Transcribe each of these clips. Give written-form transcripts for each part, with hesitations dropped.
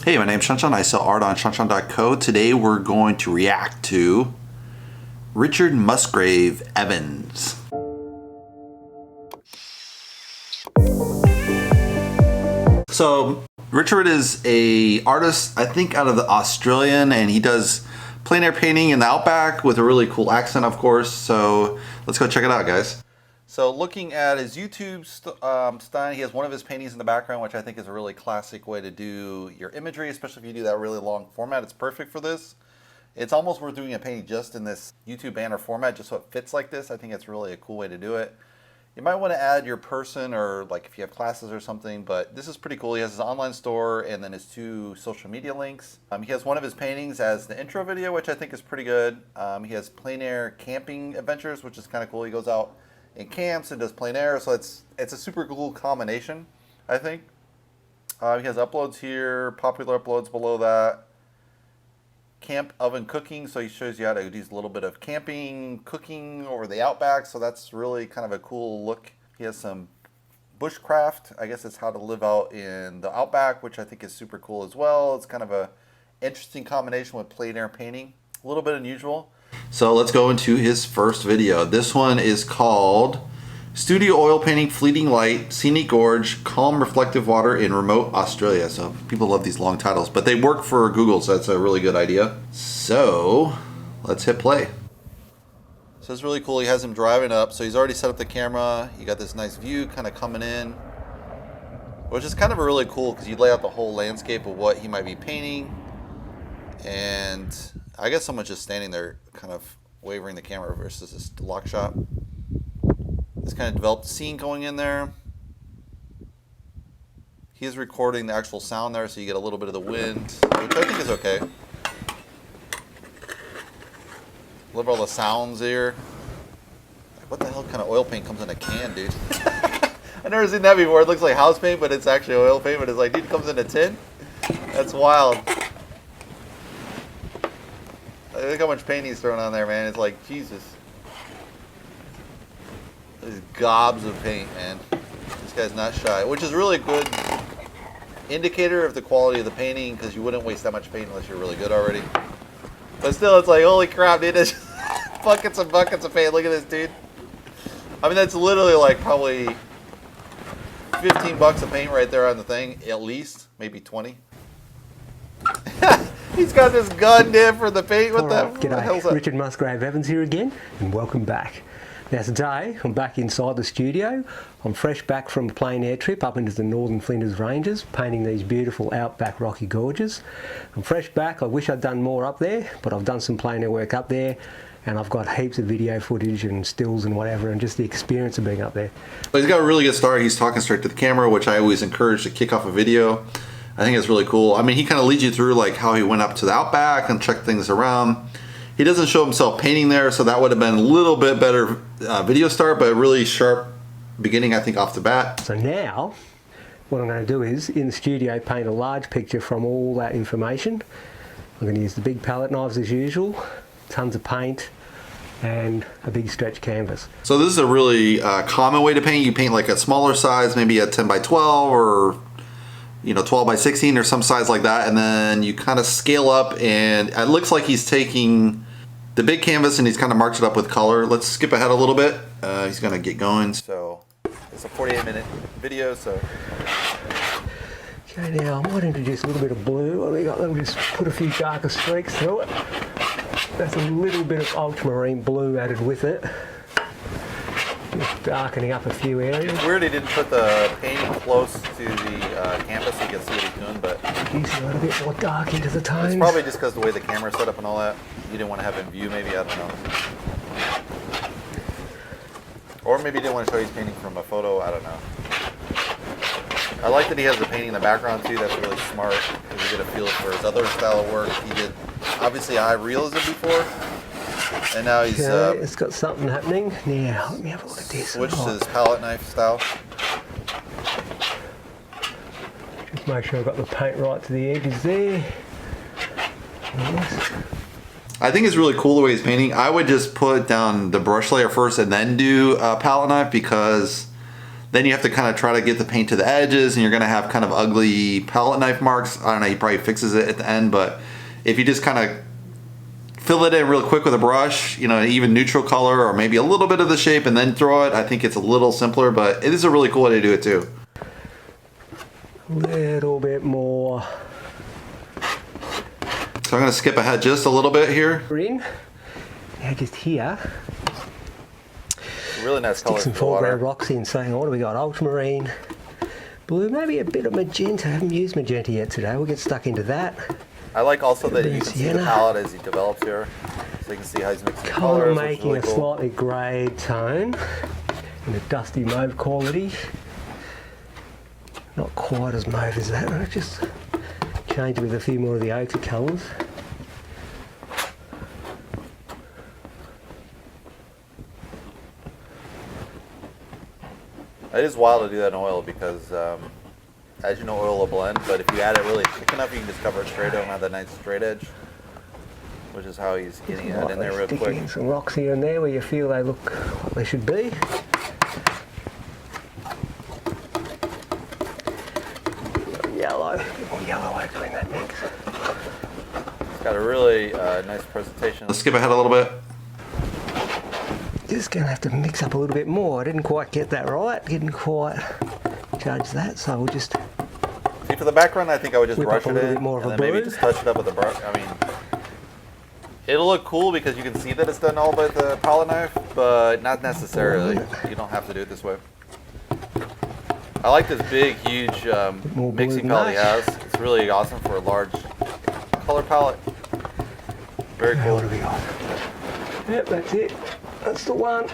Hey, my name's Shawnshawn. I sell art on shawnshawn.co. Today we're going to react to Richard Musgrave Evans. So Richard is a artist, I think out of the Australian, and he does plein air painting in the Outback with a really cool accent, of course. So let's go check it out, guys. So looking at his YouTube style, he has one of his paintings in the background, which I think is a really classic way to do your imagery, especially if you do that really long format. It's perfect for this. It's almost worth doing a painting just in this YouTube banner format, just so it fits like this. I think it's really a cool way to do it. You might want to add your person, or like if you have classes or something, but this is pretty cool. He has his online store and then his 2 social media links. He has one of his paintings as the intro video, which I think is pretty good. He has plein air camping adventures, which is kind of cool. He goes out in camps and does plein air, so it's a super cool combination, I think. He has uploads here, popular uploads below that. Camp oven cooking, so he shows you how to do a little bit of camping, cooking over the Outback, so that's really kind of a cool look. He has some Bushcraft, I guess it's how to live out in the Outback, which I think is super cool as well. It's kind of a interesting combination with plein air painting, a little bit unusual. So let's go into his first video. This one is called Studio Oil Painting, Fleeting Light, Scenic Gorge, Calm Reflective Water in Remote Australia. So people love these long titles, but they work for Google, so that's a really good idea. So let's hit play. So it's really cool. He has him driving up, so he's already set up the camera. You got this nice view kind of coming in, which is kind of really cool because you lay out the whole landscape of what he might be painting. And I guess someone's just standing there kind of wavering the camera versus this lock shot. This kind of developed scene going in there. He is recording the actual sound there, so you get a little bit of the wind, which I think is okay. Love all the sounds here. What the hell kind of oil paint comes in a can, dude? I've never seen that before. It looks like house paint, but it's actually oil paint. But it's like, dude, it comes in a tin? That's wild. Look how much paint he's throwing on there, man. It's like, Jesus. There's gobs of paint, man. This guy's not shy, which is really a good indicator of the quality of the painting, because you wouldn't waste that much paint unless you're really good already. But still, it's like, holy crap, dude. It's buckets and buckets of paint. Look at this, dude. I mean, that's literally like probably 15 bucks of paint right there on the thing, at least. Maybe 20. He's got this gun there for the paint. What the hell's that? Richard Musgrave Evans here again, and welcome back. Now today, I'm back inside the studio. I'm fresh back from a plein air trip up into the Northern Flinders Ranges, painting these beautiful Outback rocky gorges. I'm fresh back. I wish I'd done more up there, but I've done some plein air work up there, and I've got heaps of video footage and stills and whatever, and just the experience of being up there. But he's got a really good start. He's talking straight to the camera, which I always encourage to kick off a video. I think it's really cool. I mean, he kind of leads you through like how he went up to the Outback and checked things around. He doesn't show himself painting there, so that would have been a little bit better video start, but a really sharp beginning, I think, off the bat. So now, what I'm going to do is, in the studio, paint a large picture from all that information. I'm going to use the big palette knives as usual, tons of paint, and a big stretch canvas. So this is a really common way to paint. You paint like a smaller size, maybe a 10 by 12 or 12 by 16 or some size like that, and then you kind of scale up, and it looks like he's taking the big canvas and he's kind of marked it up with color. Let's skip ahead a little bit. He's gonna get going. So it's a 48-minute video, so. Okay, now I might introduce a little bit of blue. Let me just put a few darker streaks through it. That's a little bit of ultramarine blue added with it. Just darkening up a few areas. It's weird he didn't put the painting close to the canvas so you can see what he's doing, but he's a little bit more dark into the tones. It's probably just because the way the camera's set up and all that. You didn't want to have him view, maybe, I don't know. Or maybe he didn't want to show he's painting from a photo, I don't know. I like that he has the painting in the background too. That's really smart, because you get a feel for his other style of work. He did obviously high realism before. And now he's it's got something happening. Now let me have a look at this. Switched to his palette knife style. Just make sure I've got the paint right to the edges there. Yes. I think it's really cool the way he's painting. I would just put down the brush layer first and then do a palette knife, because then you have to kind of try to get the paint to the edges, and you're going to have kind of ugly palette knife marks. I don't know, he probably fixes it at the end, but if you just kind of fill it in real quick with a brush, you know, even neutral color or maybe a little bit of the shape and then throw it, I think it's a little simpler, but it is a really cool way to do it too. A little bit more. So I'm going to skip ahead just a little bit here. We're in. Now just here. Really nice color. Stick some foreground rocks in. So what do we got? Ultramarine, blue, maybe a bit of magenta. I haven't used magenta yet today. We'll get stuck into that. I like also that you can see the palette as he develops here. So you can see how he's mixing Colour colors. making a slightly grey tone in a dusty mauve quality. Not quite as mauve as that. I just change it with a few more of the ochre colours. It is wild to do that in oil because, as you know, oil will blend, but if you add it really thick enough, you can just cover it straight over and have that nice straight edge, which is how he's getting it in there real quick. Sticking some rocks here and there where you feel they look what they should be. Yellow, a bit more yellow ochre in that mix. It's got a really nice presentation. Let's skip ahead a little bit. Just going to have to mix up a little bit more. I didn't quite get that right. Didn't quite judge that, so we'll just... See, for the background, I think I would just brush it in, bit more of and a then maybe blue. just touch it up with a brush. I mean, it'll look cool because you can see that it's done all by the palette knife, but not necessarily. You don't have to do it this way. I like this big, huge mixing palette he has. It's really awesome for a large color palette. Very cool. What do we got? Yep, that's it. That's the one.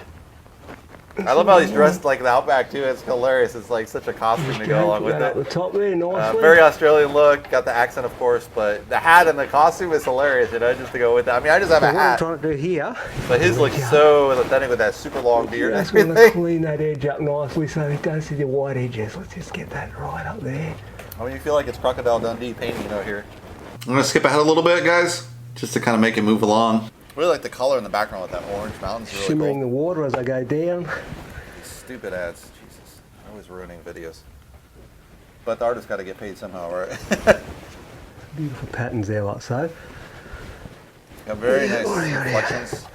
I love how he's dressed like the Outback too. It's hilarious. It's like such a costume to go along with At the it. top there, nicely. Very Australian look. Got the accent, of course, but the hat and the costume is hilarious. You know, just to go with it. I mean, I just have a What I'm hat, trying to do here, but his looks so authentic with that super long beard I and just want to everything. clean that edge up nicely so it don't see the white edges. Let's just get that right up there. I mean, you feel like it's Crocodile Dundee painting, you know, here. I'm gonna skip ahead a little bit, guys, just to kind of make it move along. Really like the color in the background with that orange mountains. Really Shimmering cool. the water as I go down. These stupid ads, Jesus, always ruining videos. But the artist got to get paid somehow, right? Beautiful patterns there, like so. Got very nice reflections.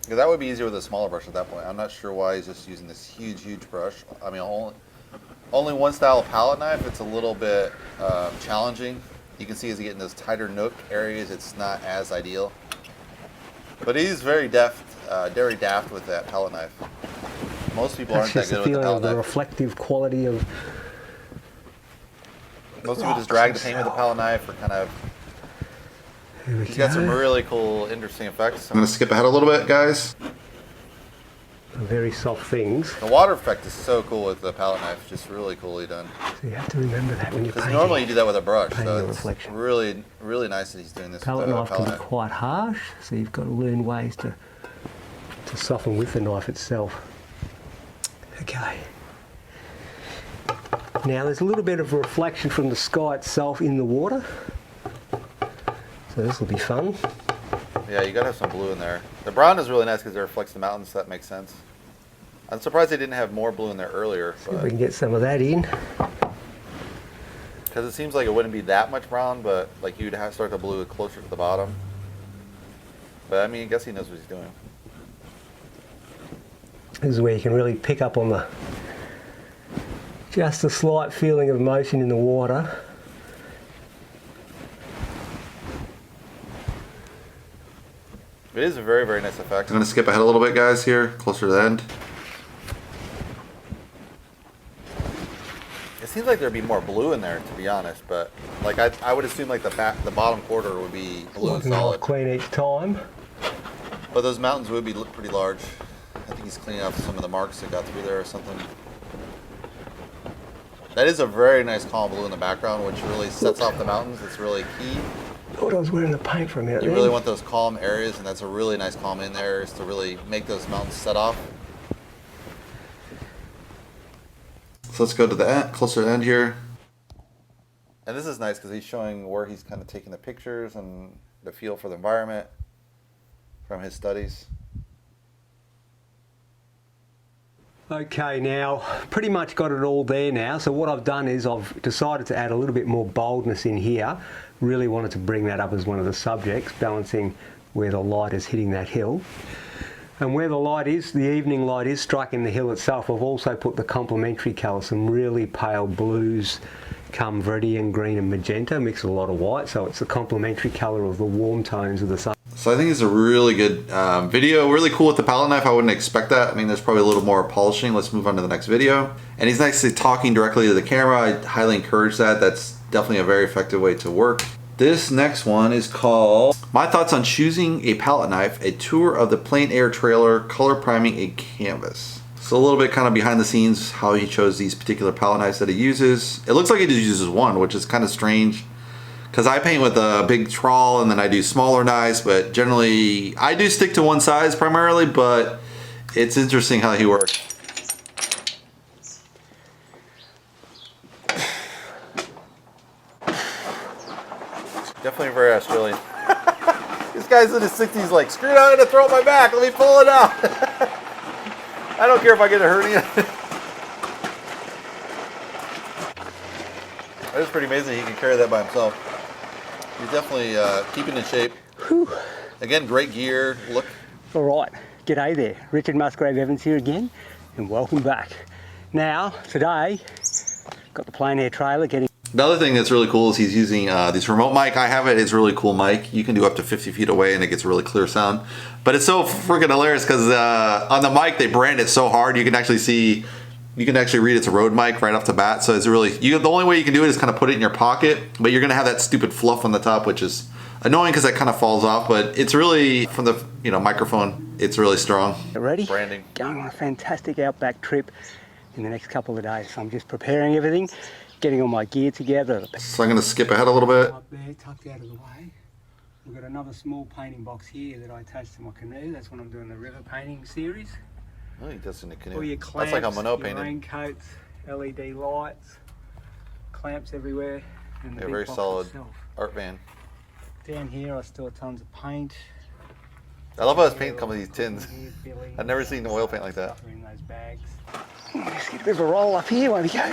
Yeah, that would be easier with a smaller brush at that point. I'm not sure why he's just using this huge, huge brush. I mean, only one style of palette knife. It's a little bit challenging. You can see as you get in those tighter nook areas, it's not as ideal. But he's very daft with that palette knife. Most people aren't that good with the palette the knife. reflective quality of. Most people just drag the paint with the palette knife or kind of. He's got some really cool, interesting effects. I'm going to skip ahead a little bit, guys. Very soft things. The water effect is so cool with the palette knife. Just really coolly done. So you have to remember that when you're Because painting. normally you do that with a brush. Painting So the it's reflection. really, really nice that he's doing this Palette with the knife palette can be knife. quite harsh, so you've got to learn ways to soften with the knife itself. Okay. Now there's a little bit of reflection from the sky itself in the water. So this will be fun. Yeah, you gotta have some blue in there. The brown is really nice because it reflects the mountains, so that makes sense. I'm surprised they didn't have more blue in there earlier. See if we can get some of that in. Because it seems like it wouldn't be that much brown, but like you'd have to start the blue closer to the bottom. But I mean, I guess he knows what he's doing. This is where you can really pick up on the just a slight feeling of motion in the water. It is a very, very nice effect. I'm going to skip ahead a little bit, guys, here, closer to the end. It seems like there'd be more blue in there, to be honest, but like I would assume like the bottom quarter would be blue and solid. Clean each time. But those mountains would be pretty large. I think he's cleaning off some of the marks that got through there or something. That is a very nice calm blue in the background, which really sets off the mountains. It's really key. I thought I was wearing the paint for a minute. You really want those calm areas, and that's a really nice calm in there, is to really make those mountains set off. So let's go to the end, closer to the end here. And this is nice because he's showing where he's kind of taking the pictures and the feel for the environment. from his studies. Okay, now pretty much got it all there now. So what I've done is I've decided to add a little bit more boldness in here. Really wanted to bring that up as one of the subjects, balancing where the light is hitting that hill. And where the light is, the evening light is striking the hill itself, I've also put the complementary colour, some really pale blues, come viridian green and magenta, mixed with a lot of white, so it's the complementary colour of the warm tones of the sun. So I think it's a really good video, really cool with the palette knife. I wouldn't expect that. I mean, there's probably a little more polishing. Let's move on to the next video. And he's actually talking directly to the camera. I highly encourage that. That's definitely a very effective way to work. This next one is called My Thoughts on Choosing a Palette Knife, a Tour of the Plein Air Trailer, Color Priming a Canvas. So a little bit kind of behind the scenes, how he chose these particular palette knives that he uses. It looks like he just uses one, which is kind of strange, because I paint with a big trawl and then I do smaller knives, but generally I do stick to one size primarily, but it's interesting how he works. Definitely very Australian. This guy's in his 60s like, screw it, I'm gonna throw it my back, let me pull it out. I don't care if I get a hernia. It's pretty amazing he can carry that by himself. He's definitely keeping in shape. Whew. Again, great gear, look. All right, g'day there. Richard Musgrave Evans here again, and welcome back. Now, today, got the plein air trailer getting... The other thing that's really cool is he's using this remote mic. I have it. It's a really cool mic. You can do up to 50 feet away and it gets really clear sound. But it's so freaking hilarious because on the mic they brand it so hard you can actually see, you can actually read it's a Rode mic right off the bat. So it's really, the only way you can do it is kind of put it in your pocket, but you're gonna have that stupid fluff on the top, which is annoying because that kind of falls off. But it's really, from the microphone, it's really strong. Ready? Branding. Going on a fantastic Outback trip in the next couple of days. So I'm just preparing everything, getting all my gear together. So I'm going to skip ahead a little bit. Up there, tucked out of the way. We've got another small painting box here that I attached to my canoe. That's when I'm doing the river painting series. Oh, he does in the canoe. All your clamps, that's like a Mono your painting. raincoats, LED lights, clamps everywhere, and the big very box solid itself. art van. Down here I store tons of paint. I love how his paint comes with these tins. I've never seen oil paint like that. In those bags. Let's get a bit of a roll up here, won't we go?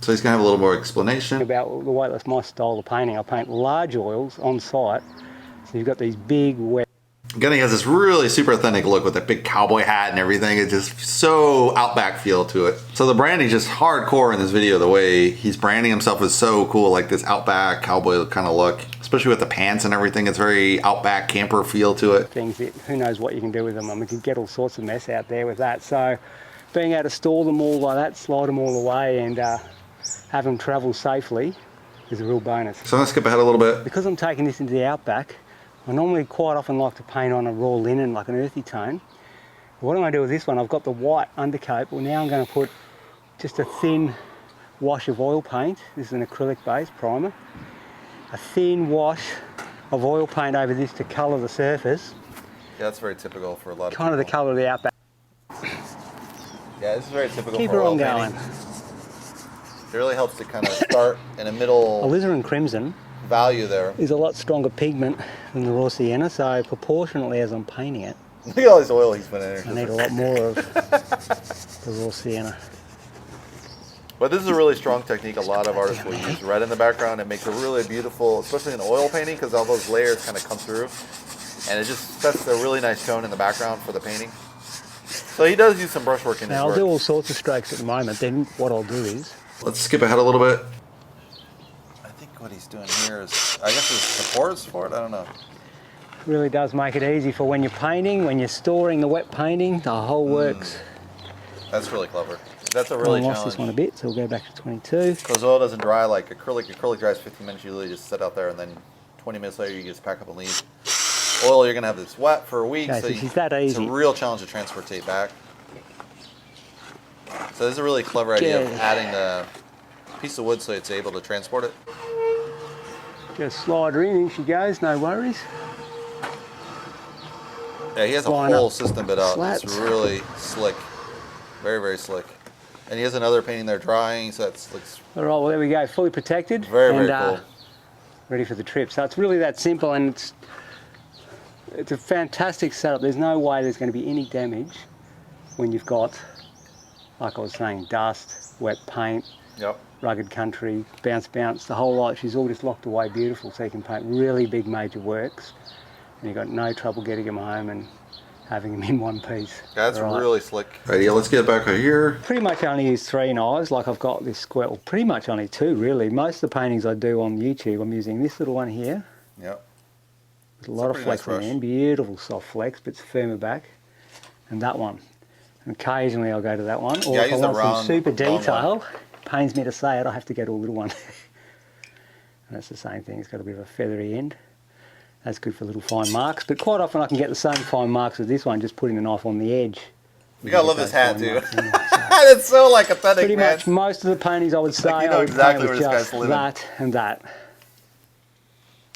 So he's going to have a little more explanation. About the way that's my style of painting. I paint large oils on site. So you've got these big wet... Again, he has this really super authentic look with a big cowboy hat and everything. It's just so Outback feel to it. So the branding's just hardcore in this video. The way he's branding himself is so cool, like this Outback cowboy kind of look. Especially with the pants and everything. It's very Outback camper feel to it. Things that, who knows what you can do with them. I mean, you can get all sorts of mess out there with that. So being able to store them all like that, slide them all away and have them travel safely is a real bonus. So I'm going to skip ahead a little bit. Because I'm taking this into the Outback, I normally quite often like to paint on a raw linen, like an earthy tone. But what I'm going to do with this one, I've got the white undercoat. Well, now I'm going to put just a thin wash of oil paint. This is an acrylic base primer. A thin wash of oil paint over this to colour the surface. Yeah, that's very typical for a lot of kind people. of the colour of the Outback. Yeah, this is very typical Keep for her oil on painting. going. It really helps to kind of start in a middle Alizarin crimson value there. is a lot stronger pigment than the raw sienna, so proportionately as I'm painting it, Look at all this oil he's put in there. I need a lot more of the raw sienna. But this is a really strong technique. A lot of artists will use red in the background. It makes it really beautiful, especially in oil painting, because all those layers kind of come through. And it just sets a really nice tone in the background for the painting. So he does use some brushwork in his Now I'll work. do all sorts of strokes at the moment, then what I'll do is... Let's skip ahead a little bit. I think what he's doing here is, I guess there's supports for it, I don't know. Really does make it easy for when you're painting, when you're storing the wet painting, the whole works. That's really clever. That's a really I lost challenge. this one a bit, so we'll go back to 22. Because oil doesn't dry like acrylic. Acrylic dries 15 minutes, you literally just sit out there, and then 20 minutes later you just pack up and leave. Oil, you're going to have this wet for a week, Okay, so so it's that it's easy. a real challenge to transportate back. So this is a really clever idea of Okay. adding the piece of wood so it's able to transport it. Just slide her in she goes, no worries. Yeah, he has a Line whole up system bit out. It's slats. really slick. Very, very slick. And he has another painting there drying, so that's looks All right, well there we go, fully protected. very, and, very cool. ready for the trip. So it's really that simple, and it's it's a fantastic setup. There's no way there's going to be any damage when you've got, like I was saying, dust, wet paint, Yep. rugged country, bounce, the whole lot. She's all just locked away beautiful, so you can paint really big major works, and you've got no trouble getting them home and having them in one piece. That's really slick. Alright, yeah, let's get back over here. Pretty much only use 3 knives. Like I've got this square, well, pretty much only 2 really. Most of the paintings I do on YouTube, I'm using this little one here. Yep. With a lot of flex on the end, beautiful soft flex, but it's firmer back. And that one. And occasionally I'll go to that one. Or if I want some super detail, pains me to say it, I have to go to a little one. And that's the same thing, it's got a bit of a feathery end. That's good for little fine marks, but quite often I can get the same fine marks as this one, just putting the knife on the edge. You gotta love this hat, dude. It's so like authentic, pretty much most of the paintings I would say, like, you know exactly where this guy's living. That and that.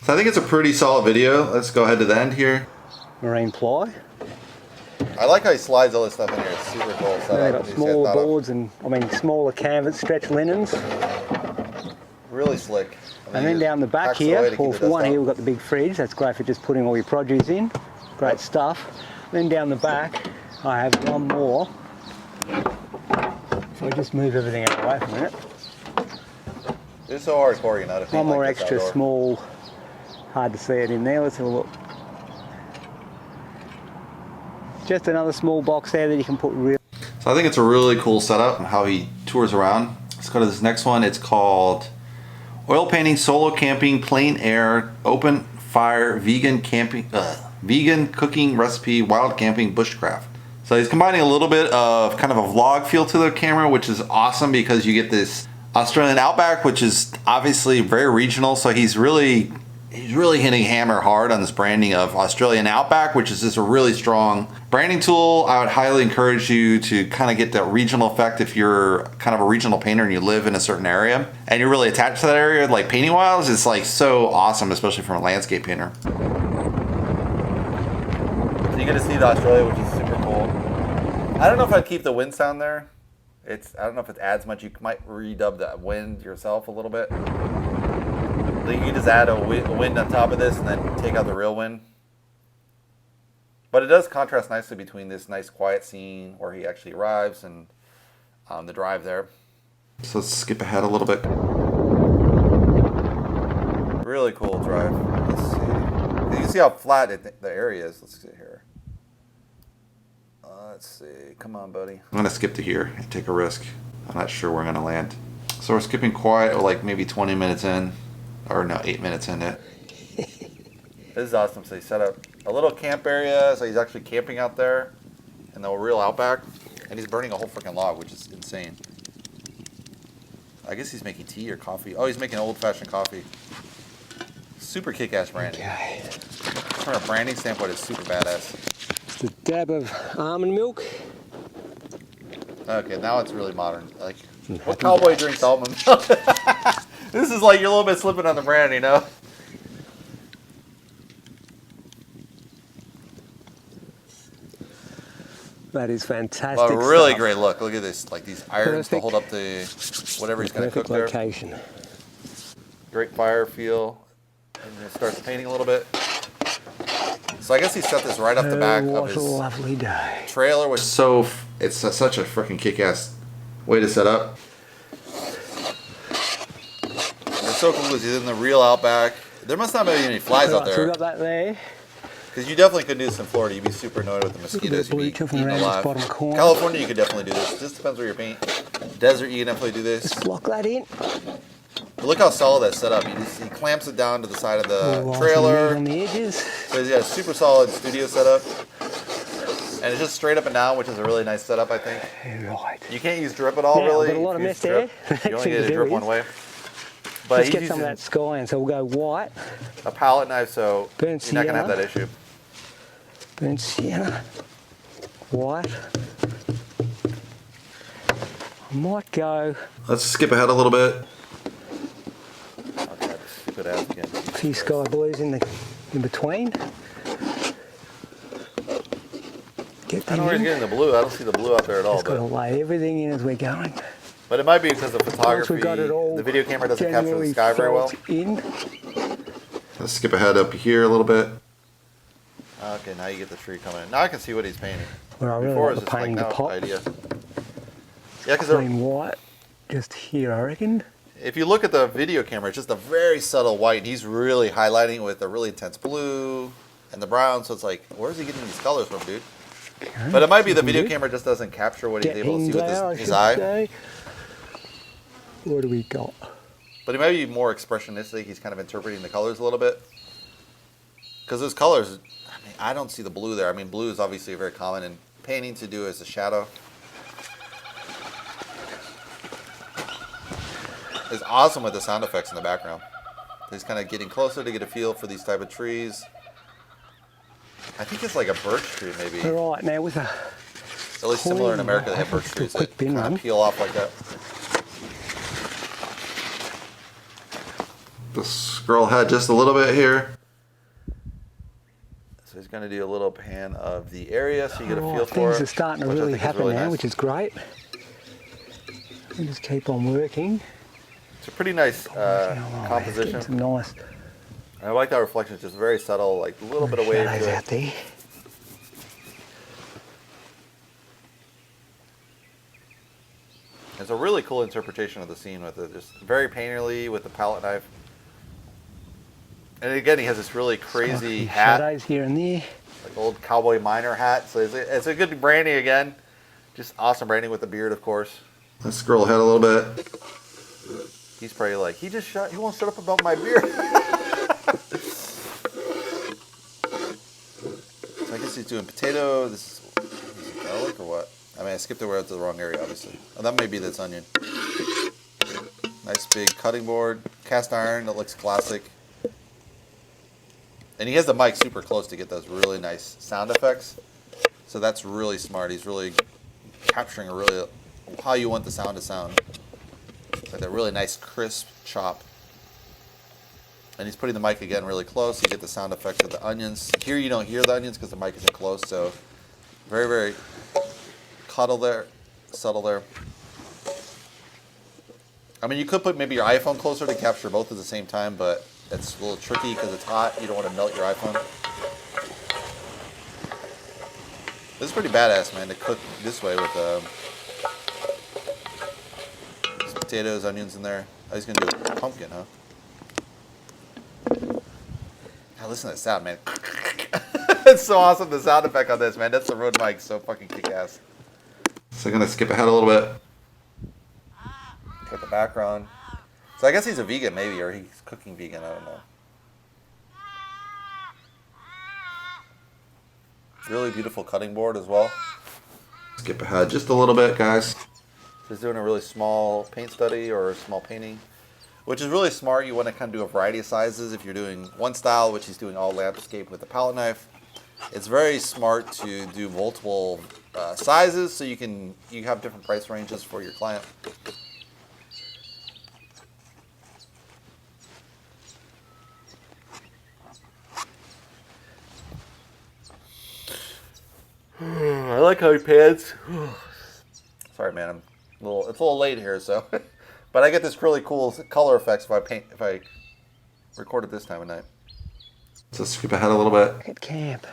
So I think it's a pretty solid video. Let's go ahead to the end here. Marine ply. I like how he slides all this stuff in here. It's super cool. They've got smaller boards and, smaller canvas, stretch linens. Really slick. And then down the back here, well, for one here we've got the big fridge. That's great for just putting all your produce in. Great stuff. Then down the back, I have one more. So I just move everything out of the way for a minute. It's so hardcore, you know. One more extra small, hard to see it in there. Let's have a look. Just another small box there that you can put real. So I think it's a really cool setup how he tours around. Let's go to this next one. It's called Oil Painting, Solo Camping, Plein Air, Open Fire, Vegan Camping, Vegan Cooking Recipe, Wild Camping, Bushcraft. So he's combining a little bit of kind of a vlog feel to the camera, which is awesome because you get this Australian Outback, which is obviously very regional. So he's really hitting hammer hard on this branding of Australian Outback, which is just a really strong branding tool. I would highly encourage you to kind of get that regional effect if you're kind of a regional painter and you live in a certain area and you're really attached to that area, like painting wise, it's like so awesome, especially from a landscape painter. So you get to see the Australia, which is super cool. I don't know if I'd keep the wind sound there. I don't know if it adds much. You might redub the wind yourself a little bit. You can just add a wind on top of this and then take out the real wind. But it does contrast nicely between this nice quiet scene where he actually arrives and the drive there. So let's skip ahead a little bit. Really cool drive. Let's see. You can see how flat the area is. Let's see here. Let's see. Come on, buddy. I'm going to skip to here and take a risk. I'm not sure where I'm going to land. So we're skipping quiet, like maybe 20 minutes in. Or no, 8 minutes in it. This is awesome. So he set up a little camp area. So he's actually camping out there in the real Outback. And he's burning a whole freaking log, which is insane. I guess he's making tea or coffee. Oh, he's making old-fashioned coffee. Super kick-ass branding. Okay. From a branding standpoint, it's super badass. Just a dab of almond milk. Okay, now it's really modern. Like, what cowboy drinks almond milk? This is like you're a little bit slipping on the brand, you know? That is fantastic. Well, really stuff. Great look. Look at this, like these irons to hold up the whatever he's going to cook location. There. Great fire feel. And it starts painting a little bit. So I guess he set this right off the back of his lovely day. Trailer, which it's such a freaking kick-ass way to set up. It's so cool because he's in the real Outback. There must not be any flies out there. So we got that there. Because you definitely couldn't do this in Florida. You'd be super annoyed with the mosquitoes. You'd be eaten alive. California, you could definitely do this. It just depends where you're painting. Desert, you can definitely do this. Just lock that in. But look how solid that's set up. He clamps it down to the side of the trailer. On the edges. So he's got a super solid studio setup. And it's just straight up and down, which is a really nice setup, I think. Right. You can't use drip at all, really. Got a lot of mess there. You only get a drip one way. But let's get some of that sky in, so we'll go white. A palette knife, so burnt you're not going to have that issue. Burnt sienna. White. I might go. Let's skip ahead a little bit. Okay, stupid ass again. A few sky blues in between. I don't know where he's getting the blue. I don't see the blue out there at all. Just got to lay everything in as we're going. But it might be because of photography. The video camera doesn't capture the sky very well. Let's skip ahead up here a little bit. Okay, now you get the tree coming in. Now I can see what he's painting. Where I really Before like it the was just like painting the no pot. idea. Yeah, because Plain white, just here, I reckon. if you look at the video camera, it's just a very subtle white. And he's really highlighting it with a really intense blue and the brown. So it's like, where's he getting these colors from, dude? Okay, But it might be the looking video good. camera just doesn't capture what he's able to see Glare, I with his should eye. say. What do we got? But he might be more expressionistic. He's kind of interpreting the colors a little bit. Because those colors, I mean, I don't see the blue there. I mean, blue is obviously very common in painting to do as a shadow. It's awesome with the sound effects in the background. He's kind of getting closer to get a feel for these type of trees. I think it's like a birch tree, maybe. All right, now with a... At least similar in America, they have birch trees that kind of peel off like that. The scroll head just a little bit here. So he's going to do a little pan of the area so you get a feel for it. Things are starting to really happen now, which is great. We just keep on working. It's a pretty nice composition. It's nice. I like that reflection. It's just very subtle, like a little bit of wave to it. Out there. It's a really cool interpretation of the scene with it. Just very painterly with the palette knife. And again, he has this really crazy hat. Shadows here and there. Like old cowboy miner hat. So it's a good branding again. Just awesome branding with the beard, of course. Let's scroll ahead a little bit. He's probably like, he won't shut up about my beard. So I guess he's doing potato. This is garlic or what? I mean, I skipped over to the wrong area, obviously. Oh, that may be this onion. Nice big cutting board. Cast iron that looks classic. And he has the mic super close to get those really nice sound effects. So that's really smart. He's really capturing how you want the sound to sound. Like that really nice crisp chop. And he's putting the mic again really close. You get the sound effects of the onions. Here you don't hear the onions because the mic isn't close. So very, very subtle there. I mean, you could put maybe your iPhone closer to capture both at the same time, but it's a little tricky because it's hot. You don't want to melt your iPhone. This is pretty badass, man, to cook this way with some potatoes, onions in there. Oh, he's going to do a pumpkin, huh? God, listen to that sound, man. It's so awesome, the sound effect on this, man. That's the Rode mic, so fucking kick-ass. So I'm going to skip ahead a little bit. Get the background. So I guess he's a vegan, maybe, or he's cooking vegan, I don't know. Really beautiful cutting board as well. Skip ahead just a little bit, guys. So he's doing a really small paint study or a small painting, which is really smart. You want to kind of do a variety of sizes. If you're doing one style, which he's doing all landscape with a palette knife, it's very smart to do multiple sizes so you have different price ranges for your client. I like how he pans. Sorry, man. It's a little late here, so. But I get this really cool color effects if I record it this time of night. So skip ahead a little bit. At camp.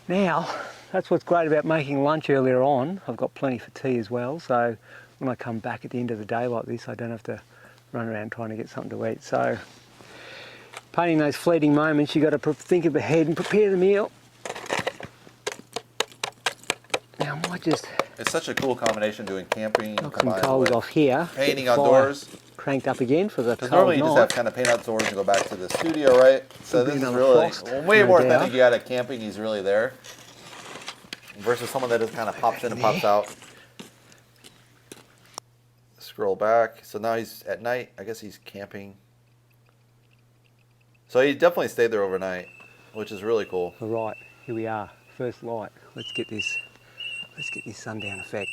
Now, that's what's great about making lunch earlier on. I've got plenty for tea as well, so when I come back at the end of the day like this, I don't have to run around trying to get something to eat. So, painting those fleeting moments, you've got to think of ahead and prepare the meal. Now, I might just... It's such a cool combination doing camping. Knock some coals off here. Painting outdoors. Cranked up again for the Because cold normally you just have kind of paint outdoors and go back to the studio, right? So this is really way more authentic. You got at camping, he's really there. Versus someone that just kind of pops in and pops out. Scroll back. So now he's at night. I guess he's camping. So he definitely stayed there overnight, which is really cool. All right, here we are. First light. Let's get this sundown effect.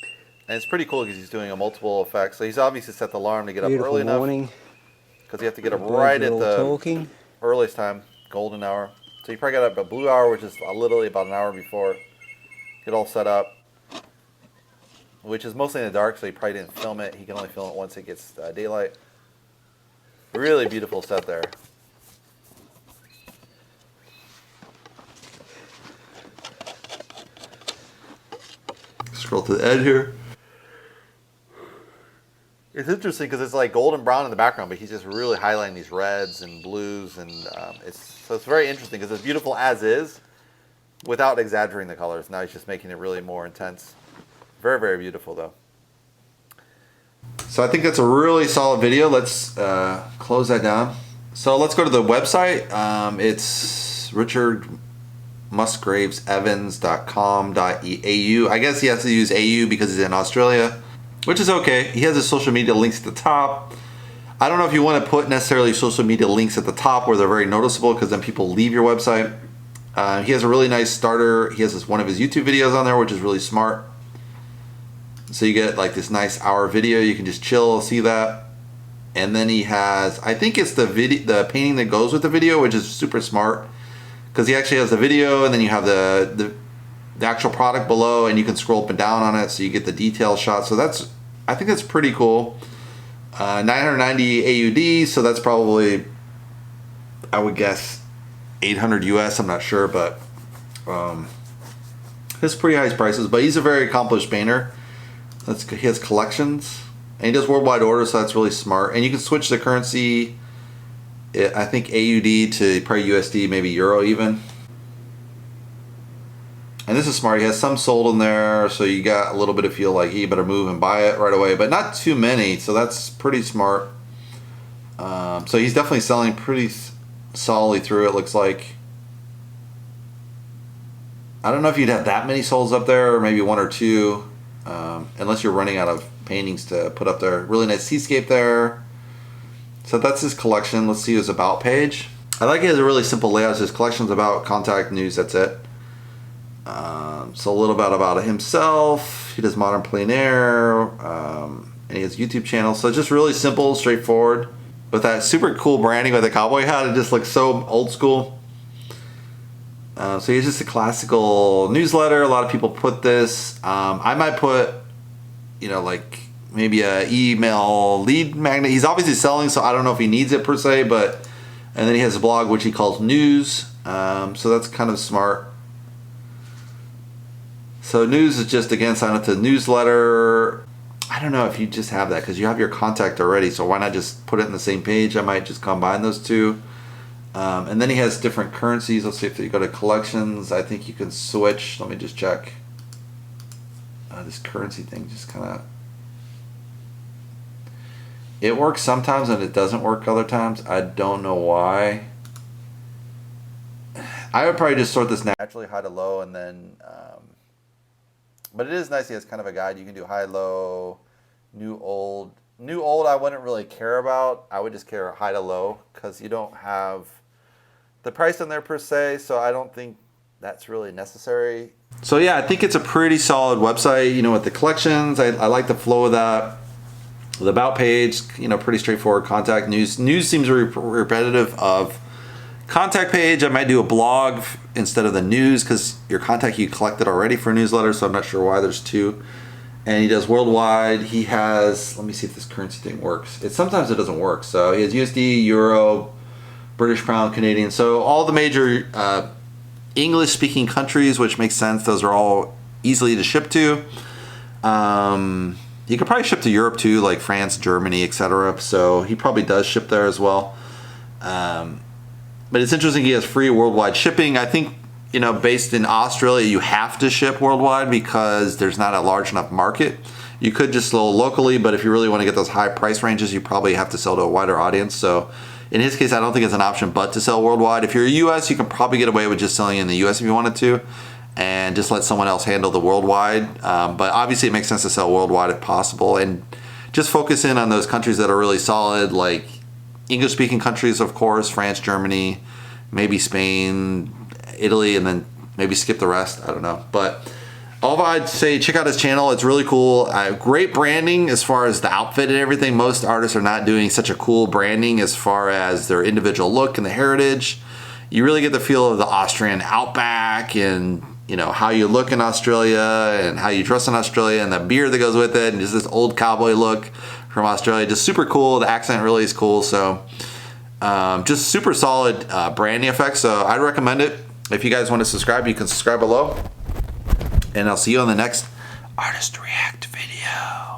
And it's pretty cool because he's doing a multiple effects. So he's obviously set the alarm to get up early enough. Because you have to get up right at the earliest time, golden hour. So you probably got up at blue hour, which is literally about an hour before. Get all set up, which is mostly in the dark, so he probably didn't film it. He can only film it once it gets daylight. Really beautiful set there. Scroll to the end here. It's interesting because it's like golden brown in the background, but he's just really highlighting these reds and blues, and it's very interesting because it's beautiful as is, without exaggerating the colors. Now he's just making it really more intense. Very, very beautiful though. So I think that's a really solid video. Let's close that down. So let's go to the website. It's richardmusgravesevans.com.au. I guess he has to use AU because he's in Australia, which is okay. He has his social media links at the top. I don't know if you want to put necessarily social media links at the top where they're very noticeable, because then people leave your website. He has a really nice starter. He has one of his YouTube videos on there, which is really smart. So you get like this nice hour video. You can just chill, see that. And then he has, I think it's the painting that goes with the video, which is super smart, because he actually has the video, and then you have the actual product below, and you can scroll up and down on it, so you get the detail shot. So I think that's pretty cool. 990 AUD, so that's probably, I would guess, 800 US. I'm not sure, but it's pretty high prices. But he's a very accomplished painter. He has collections, and he does worldwide orders, so that's really smart. And you can switch the currency, I think AUD to probably USD, maybe Euro even. And this is smart. He has some sold in there, so you got a little bit of feel like you better move and buy it right away, but not too many, so that's pretty smart. So he's definitely selling pretty solidly through, it looks like. I don't know if you'd have that many solds up there, or maybe one or two, unless you're running out of paintings to put up there. Really nice seascape there. So that's his collection. Let's see his about page. I like it has a really simple layout. His collection's about, contact, news, that's it. So a little bit about himself. He does modern plein air, and he has a YouTube channel. So just really simple, straightforward, with that super cool branding with the cowboy hat. It just looks so old school. So he's just a classical newsletter. A lot of people put this. I might put, like maybe a email lead magnet. He's obviously selling, so I don't know if he needs it per se, but, and then he has a blog which he calls news. So that's kind of smart. So news is just, again, sign up to the newsletter. I don't know if you just have that, because you have your contact already, so why not just put it in the same page? I might just combine those two. And then he has different currencies. Let's see if you go to collections. I think you can switch. Let me just check. This currency thing just kind of... It works sometimes and it doesn't work other times. I don't know why. I would probably just sort this naturally, high to low, and then... but it is nice. He has kind of a guide. You can do high, low, new, old. New, old I wouldn't really care about. I would just care high to low, because you don't have the price in there per se, so I don't think that's really necessary. So yeah, I think it's a pretty solid website, with the collections. I like the flow of that. The about page, pretty straightforward. Contact, news. News seems repetitive of contact page. I might do a blog instead of the news, because your contact you collected already for a newsletter, so I'm not sure why there's two. And he does worldwide. He has, let me see if this currency thing works. Sometimes it doesn't work. So he has USD, Euro, British pound, Canadian. So all the major English-speaking countries, which makes sense. Those are all easily to ship to. You could probably ship to Europe too, like France, Germany, etc. So he probably does ship there as well. But it's interesting he has free worldwide shipping. I think, based in Australia, you have to ship worldwide because there's not a large enough market. You could just sell locally, but if you really want to get those high price ranges, you probably have to sell to a wider audience. So in his case, I don't think it's an option but to sell worldwide. If you're US, you can probably get away with just selling in the US if you wanted to, and just let someone else handle the worldwide. But obviously it makes sense to sell worldwide if possible, and just focus in on those countries that are really solid, like English-speaking countries, of course, France, Germany, maybe Spain, Italy, and then maybe skip the rest. I don't know. But all I'd say, check out his channel. It's really cool. Great branding as far as the outfit and everything. Most artists are not doing such a cool branding as far as their individual look and the heritage. You really get the feel of the Austrian Outback, and how you look in Australia and how you dress in Australia, and the beer that goes with it, and just this old cowboy look from Australia. Just super cool. The accent really is cool. So just super solid branding effects. So I'd recommend it. If you guys want to subscribe, you can subscribe below. And I'll see you on the next Artist react video.